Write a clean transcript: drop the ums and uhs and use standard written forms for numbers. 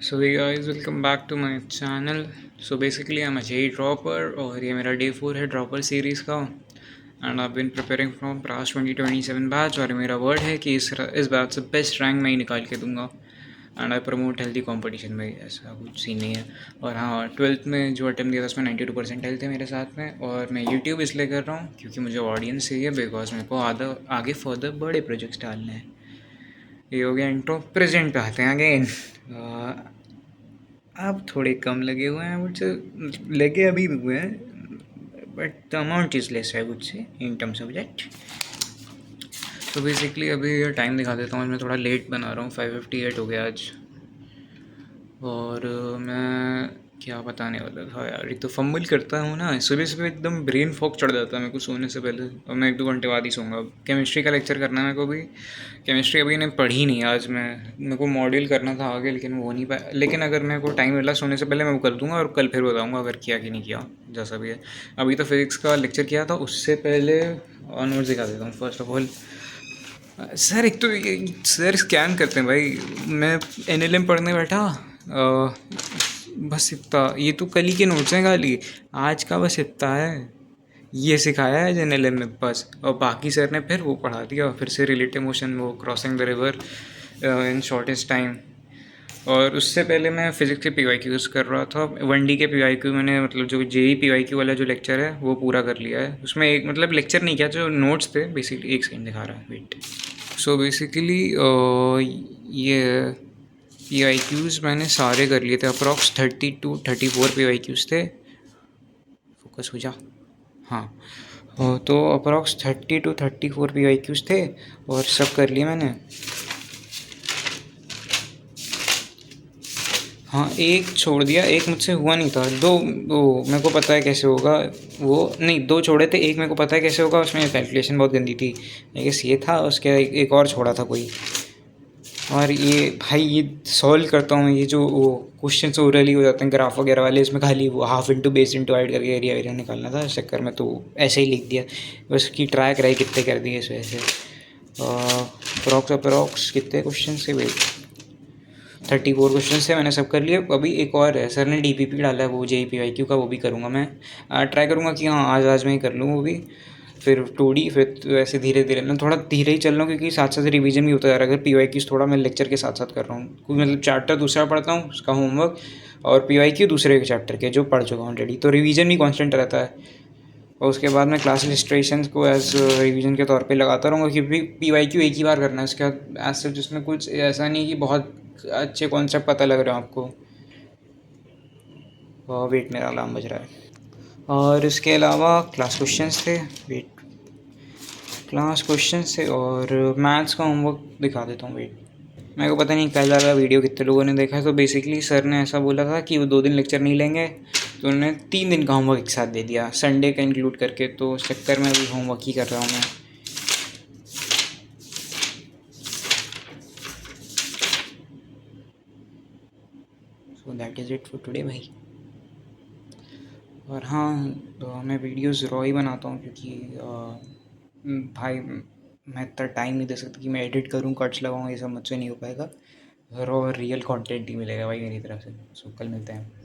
So hey guys, welcome back to my channel. So basically I am a JEE dropper और ये मेरा day 4 है dropper series का। And I been preparing from प्रास 2027 batch और मेरा वर्ड है कि इस बैच से बेस्ट रैंक मैं ही निकाल के दूंगा। And I promote healthy competition में, ऐसा कुछ सीन नहीं है। और हाँ, 12th में जो अटेम्प्ट दिया था उसमें 92% थे मेरे साथ में। और मैं यूट्यूब इसलिए कर रहा हूँ क्योंकि मुझे ऑडियंस चाहिए, बिकॉज मेरे को आगे फर्दर बड़े प्रोजेक्ट्स डालने हैं। ये हो गया इंट्रो। प्रेजेंट पे आते हैं अगेन। अब थोड़े कम लगे हुए हैं मुझसे, लगे अभी भी हुए हैं, but the amount is less, I would say, in terms of that. तो बेसिकली अभी टाइम दिखा देता हूँ। मैं थोड़ा लेट बना रहा हूँ, 5:58 हो गया आज। और मैं क्या बताने वाला था यार, एक तो फंबल करता हूँ ना सुबह सुबह, एकदम ब्रेन फॉग चढ़ जाता है मेरे को सोने से पहले, और मैं 1-2 घंटे बाद ही सोऊंगा। केमिस्ट्री का लेक्चर करना है मेरे को भी। केमिस्ट्री अभी ने पढ़ी नहीं आज मैं, मेरे को मॉड्यूल करना था आगे, लेकिन वो नहीं पाया। लेकिन अगर मेरे को टाइम मिला सोने से पहले मैं वो कर दूंगा, और कल फिर बताऊंगा अगर किया कि नहीं किया, जैसा भी है। अभी तो फिजिक्स का लेक्चर किया था, उससे पहले नोट्स दिखा देता हूँ। फर्स्ट ऑफ ऑल सर, एक तो ये सर स्कैम करते हैं भाई। मैं एनएलएम पढ़ने बैठा, बस इतना, ये तो कल ही के नोट्स हैं खाली, आज का बस इतना है। ये सिखाया है एनएलएम में बस, और बाकी सर ने फिर वो पढ़ा दिया फिर से, रिलेटिव मोशन, वो crossing the river in shortest time. और उससे पहले मैं फिजिक्स के पी वाई क्यूज़ कर रहा था। 1D के पी वाई क्यू मैंने, मतलब जो जेई पी वाई क्यू वाला जो लेक्चर है वो पूरा कर लिया है। उसमें एक, मतलब लेक्चर नहीं किया, जो नोट्स थे बेसिकली। एक सेकंड दिखा रहा है, वेट। सो बेसिकली ये पी आई क्यूज़ मैंने सारे कर लिए थे। Approx 30 to 34 P I Qs थे। फोकस हो जा। हाँ, तो approx 30 to 34 P I Qs थे और सब कर लिए मैंने। हाँ, एक छोड़ दिया, एक मुझसे हुआ नहीं था। दो, वो मेरे को पता है कैसे होगा। वो नहीं, दो छोड़े थे, एक मेरे को पता है कैसे होगा। उसमें कैलकुलेशन बहुत गंदी थी, आई गेस ये था। उसके एक और छोड़ा था कोई। और ये भाई, ये सॉल्व करता हूँ, ये जो वो क्वेश्चन ओरली हो जाते हैं ग्राफ वगैरह वाले, इसमें खाली वो half into base into height करके एरिया एरिया निकालना था। इस चक्कर में तो ऐसे ही लिख दिया, बस की ट्राई कराई कितने कर दिए इस वजह से। अप्रॉक्स कितने क्वेश्चन से, वेट, 34 क्वेश्चन से मैंने सब कर लिए। अभी एक और है, सर ने डीपीपी डाला है वो जेई पी आई क्यू का, वो भी करूँगा मैं। ट्राई करूँगा कि हाँ, आज मैं ही कर लूँ वो भी। फिर 2D, फिर तो ऐसे धीरे धीरे मैं थोड़ा धीरे ही चल रहा हूँ, क्योंकि साथ साथ रिवीजन भी होता जा रहा है। अगर पी वाई क्यूज़ थोड़ा मैं लेक्चर के साथ साथ कर रहा हूँ, क्योंकि मतलब चैप्टर दूसरा पढ़ता हूँ उसका होमवर्क, और पी वाई क्यू दूसरे चैप्टर के जो पढ़ चुका हूँ ऑलरेडी, तो रिवीजन भी कॉन्स्टेंट रहता है। और उसके बाद मैं क्लास लिस्ट्रेशन को एज रिवीजन के तौर पे लगाता रहूँगा, क्योंकि पी वाई क्यू एक ही बार करना है। उसके बाद एज सच जिसमें कुछ ऐसा नहीं कि बहुत अच्छे कॉन्सेप्ट पता लग रहे हो आपको। वेट, मेरा अलार्म बज रहा है। और इसके अलावा क्लास क्वेश्चंस थे, वेट, क्लास क्वेश्चंस थे। और मैथ्स का होमवर्क दिखा देता हूँ, वेट। मेरे को पता नहीं कल वाला वीडियो कितने लोगों ने देखा है। तो बेसिकली सर ने ऐसा बोला था कि वो 2 दिन लेक्चर नहीं लेंगे, तो उन्होंने 3 दिन का होमवर्क एक साथ दे दिया, संडे का इंक्लूड करके। तो उस चक्कर में अभी होमवर्क ही कर रहा हूँ मैं। So that is it for today भाई। और हाँ, तो मैं वीडियोस रॉ ही बनाता हूँ, क्योंकि भाई मैं इतना टाइम नहीं दे सकता कि मैं एडिट करूँ, कट्स लगाऊँ, ये सब मुझसे नहीं हो पाएगा। रॉ रियल कंटेंट ही मिलेगा भाई मेरी तरफ से। सो कल मिलते हैं।